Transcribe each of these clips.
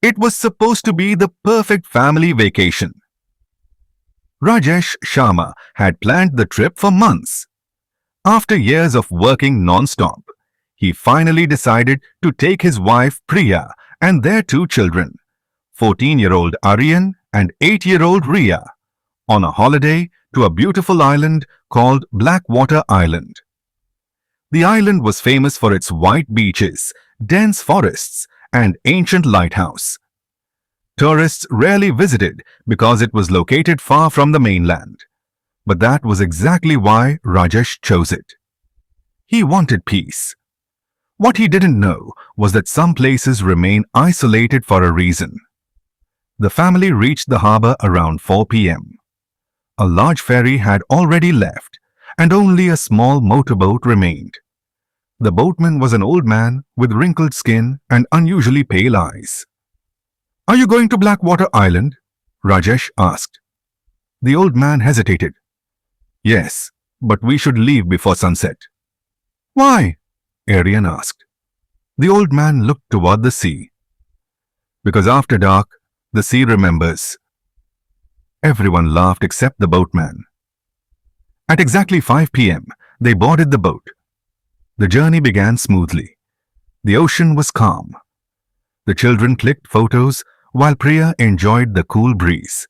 It was supposed to be the perfect family vacation. Rajesh Sharma had planned the trip for months. After years of working non-stop, he finally decided to take his wife Priya and their two children, 14-year-old Aryan and 8-year-old Riya, on a holiday to a beautiful island called Blackwater Island. The island was famous for its white beaches, dense forests, and ancient lighthouse. Tourists rarely visited because it was located far from the mainland. But that was exactly why Rajesh chose it. He wanted peace. What he didn't know was that some places remain isolated for a reason. The family reached the harbor around 4 p.m. A large ferry had already left, and only a small motorboat remained. The boatman was an old man with wrinkled skin and unusually pale eyes. "Are you going to Blackwater Island?" Rajesh asked. The old man hesitated. "Yes, but we should leave before sunset." "Why?" Aryan asked. The old man looked toward the sea. "Because after dark, the sea remembers." Everyone laughed except the boatman. At exactly 5 p.m., they boarded the boat. The journey began smoothly. The ocean was calm. The children clicked photos while Priya enjoyed the cool breeze.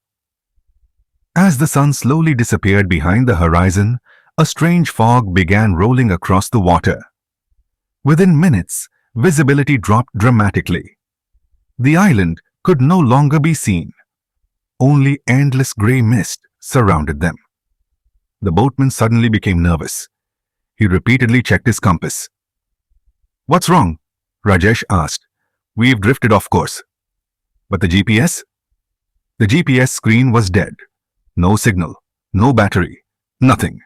As the sun slowly disappeared behind the horizon, a strange fog began rolling across the water. Within minutes, visibility dropped dramatically. The island could no longer be seen. Only endless grey mist surrounded them. The boatman suddenly became nervous. He repeatedly checked his compass. "What's wrong?" Rajesh asked. "We've drifted off course." "But the GPS?" The GPS screen was dead. No signal, no battery, nothing.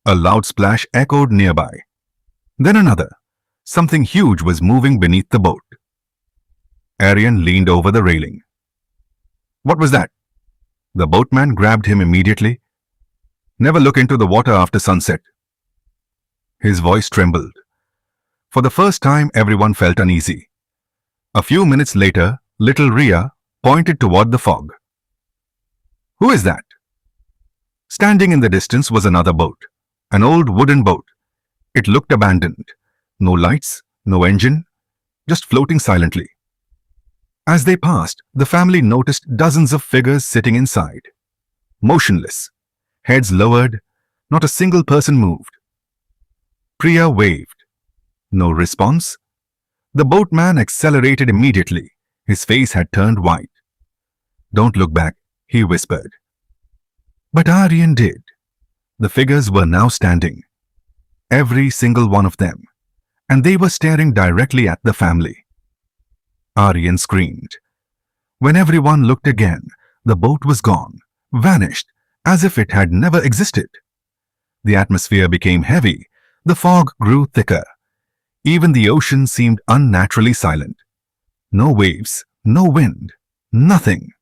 A loud splash echoed nearby. Then another. Something huge was moving beneath the boat. Aryan leaned over the railing. "What was that?" The boatman grabbed him immediately. "Never look into the water after sunset." His voice trembled. For the first time, everyone felt uneasy. A few minutes later, little Riya pointed toward the fog. "Who is that?" Standing in the distance was another boat, an old wooden boat. It looked abandoned. No lights, no engine, just floating silently. As they passed, the family noticed dozens of figures sitting inside. Motionless, heads lowered, not a single person moved. Priya waved. No response. The boatman accelerated immediately. His face had turned white. "Don't look back," he whispered. But Aryan did. The figures were now standing. Every single one of them. And they were staring directly at the family. Aryan screamed. When everyone looked again, the boat was gone, vanished, as if it had never existed. The atmosphere became heavy. The fog grew thicker. Even the ocean seemed unnaturally silent. No waves, no wind, nothing.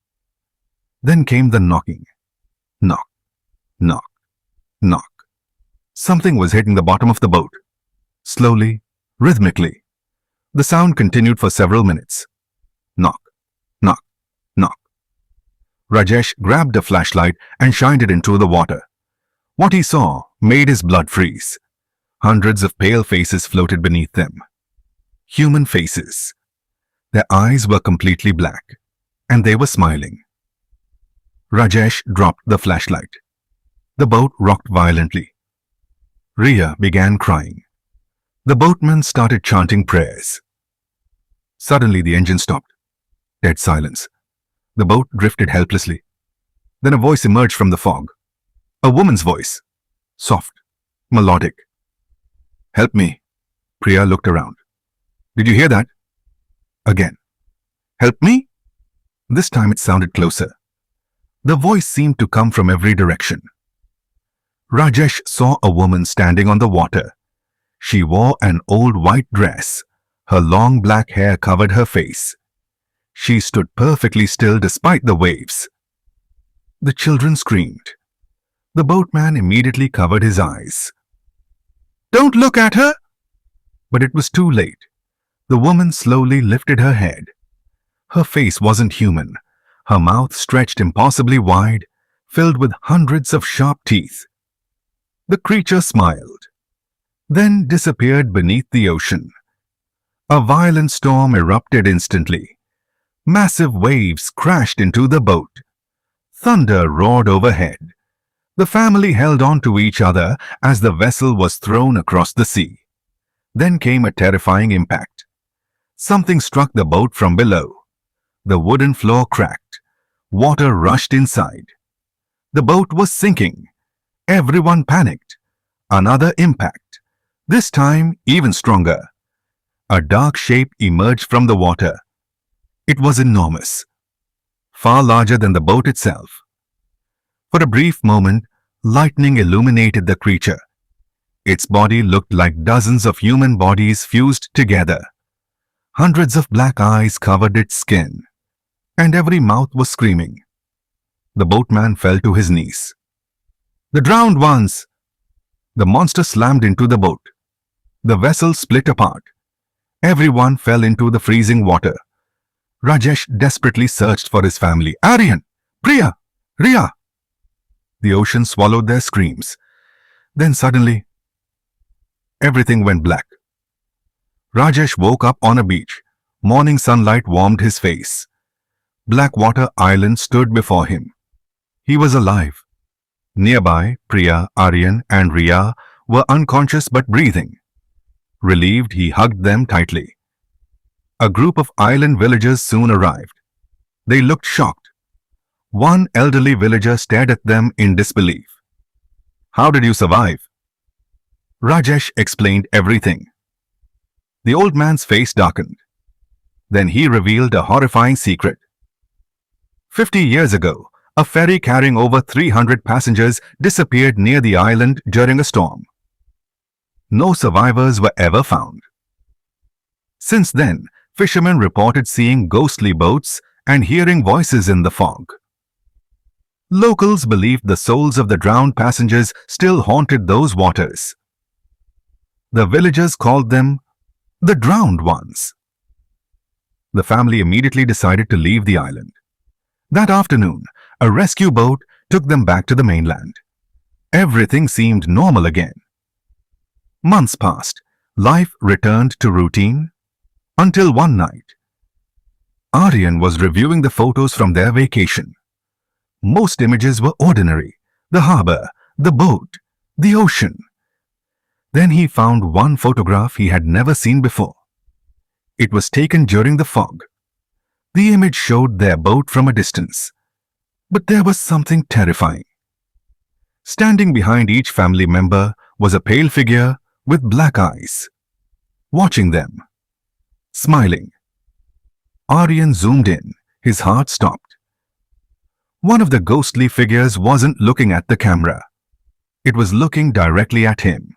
Then came the knocking. Knock, knock, knock. Something was hitting the bottom of the boat. Slowly, rhythmically. The sound continued for several minutes. Knock, knock, knock. Rajesh grabbed a flashlight and shined it into the water. What he saw made his blood freeze. Hundreds of pale faces floated beneath them. Human faces. Their eyes were completely black, and they were smiling. Rajesh dropped the flashlight. The boat rocked violently. Riya began crying. The boatman started chanting prayers. Suddenly the engine stopped. Dead silence. The boat drifted helplessly. Then a voice emerged from the fog. A woman's voice. Soft, melodic. "Help me." Priya looked around. "Did you hear that?" Again. "Help me?" This time it sounded closer. The voice seemed to come from every direction. Rajesh saw a woman standing on the water. She wore an old white dress. Her long black hair covered her face. She stood perfectly still despite the waves. The children screamed. The boatman immediately covered his eyes. "Don't look at her!" But it was too late. The woman slowly lifted her head. Her face wasn't human. Her mouth stretched impossibly wide, filled with hundreds of sharp teeth. The creature smiled, then disappeared beneath the ocean. A violent storm erupted instantly. Massive waves crashed into the boat. Thunder roared overhead. The family held on to each other as the vessel was thrown across the sea. Then came a terrifying impact. Something struck the boat from below. The wooden floor cracked. Water rushed inside. The boat was sinking. Everyone panicked. Another impact. This time even stronger. A dark shape emerged from the water. It was enormous, far larger than the boat itself. For a brief moment, lightning illuminated the creature. Its body looked like dozens of human bodies fused together. Hundreds of black eyes covered its skin, and every mouth was screaming. The boatman fell to his knees. "The drowned ones!" The monster slammed into the boat. The vessel split apart. Everyone fell into the freezing water. Rajesh desperately searched for his family. "Aryan! Priya! Riya!" The ocean swallowed their screams. Then suddenly, everything went black. Rajesh woke up on a beach. Morning sunlight warmed his face. Blackwater Island stood before him. He was alive. Nearby, Priya, Aryan, and Riya were unconscious but breathing. Relieved, he hugged them tightly. A group of island villagers soon arrived. They looked shocked. One elderly villager stared at them in disbelief. "How did you survive?" Rajesh explained everything. The old man's face darkened. Then he revealed a horrifying secret. 50 years ago, a ferry carrying over 300 passengers disappeared near the island during a storm. No survivors were ever found. Since then, fishermen reported seeing ghostly boats and hearing voices in the fog. Locals believed the souls of the drowned passengers still haunted those waters. The villagers called them the drowned ones. The family immediately decided to leave the island. That afternoon, a rescue boat took them back to the mainland. Everything seemed normal again. Months passed. Life returned to routine until one night. Aryan was reviewing the photos from their vacation. Most images were ordinary. The harbor, the boat, the ocean. Then he found one photograph he had never seen before. It was taken during the fog. The image showed their boat from a distance. But there was something terrifying. Standing behind each family member was a pale figure with black eyes, watching them, smiling. Aryan zoomed in. His heart stopped. One of the ghostly figures wasn't looking at the camera. It was looking directly at him.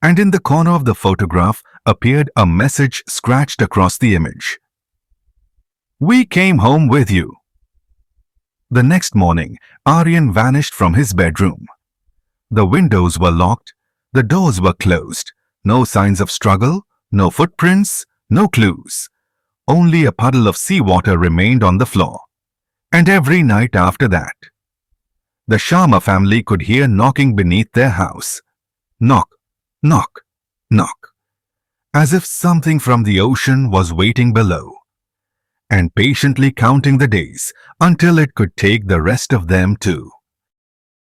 And in the corner of the photograph appeared a message scratched across the image. "We came home with you." The next morning, Aryan vanished from his bedroom. The windows were locked, the doors were closed. No signs of struggle, no footprints, no clues. Only a puddle of seawater remained on the floor. And every night after that, the Sharma family could hear knocking beneath their house. Knock, knock, knock. As if something from the ocean was waiting below and patiently counting the days until it could take the rest of them too.